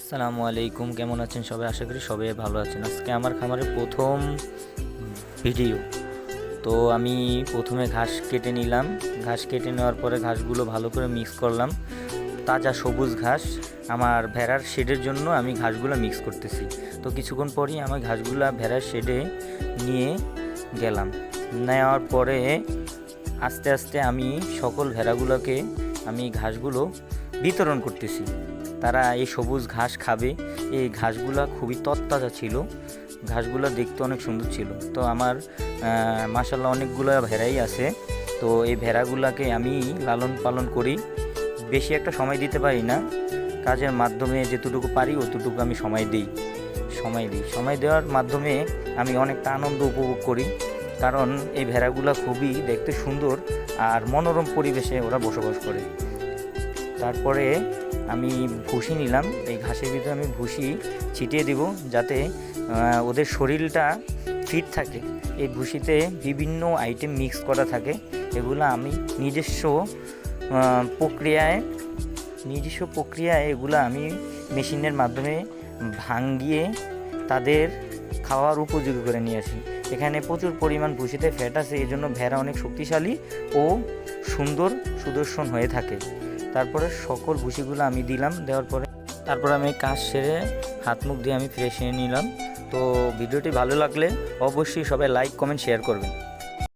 আসসালামু আলাইকুম, কেমন আছেন সবাই? আশা করি সবাই ভালো আছেন। আজকে আমার খামারের প্রথম ভিডিও। তো আমি প্রথমে ঘাস কেটে নিলাম। ঘাস কেটে নেওয়ার পরে ঘাসগুলো ভালো করে মিক্স করলাম। তাজা সবুজ ঘাস আমার ভেড়ার শেডের জন্য আমি ঘাসগুলো মিক্স করতেছি। তো কিছুক্ষণ পরই আমি ঘাসগুলো ভেড়ার শেডে নিয়ে গেলাম। নেওয়ার পরে আস্তে আস্তে আমি সকল ভেড়াগুলোকে আমি ঘাসগুলো বিতরণ করতেছি। তারা এই সবুজ ঘাস খাবে। এই ঘাসগুলো খুবই তরতাজা ছিল, ঘাসগুলো দেখতে অনেক সুন্দর ছিল। তো আমার মাশাআল্লাহ অনেকগুলো ভেড়াই আছে। তো এই ভেড়াগুলোকে আমি লালন পালন করি। বেশি একটা সময় দিতে পারি না, কাজের মাধ্যমে যেতটুকু পারি অতটুকু আমি সময় দিই। সময় দেওয়ার মাধ্যমে আমি অনেকটা আনন্দ উপভোগ করি, কারণ এই ভেড়াগুলো খুবই দেখতে সুন্দর আর মনোরম পরিবেশে ওরা বসবাস করে। তারপরে আমি ভুসি নিলাম। এই ঘাসের ভিতরে আমি ভুসি ছিটিয়ে দিব যাতে ওদের শরীরটা ফিট থাকে। এই ভুসিতে বিভিন্ন আইটেম মিক্স করা থাকে। এগুলো আমি নিজস্ব প্রক্রিয়ায় এগুলো আমি মেশিনের মাধ্যমে ভাঙিয়ে তাদের খাওয়ার উপযোগী করে নিয়ে আসি। এখানে প্রচুর পরিমাণ ভুসিতে ফ্যাট আছে, এই জন্য ভেড়া অনেক শক্তিশালী ও সুদর্শন হয়ে থাকে। তারপরে সকল ভুসিগুলো আমি দিলাম। দেওয়ার পরে তারপর আমি কাজ সেরে হাত মুখ দিয়ে আমি ফ্রেশ হয়ে নিলাম। তো ভিডিওটি ভালো লাগলে অবশ্যই সবাই লাইক, কমেন্ট, শেয়ার করবেন।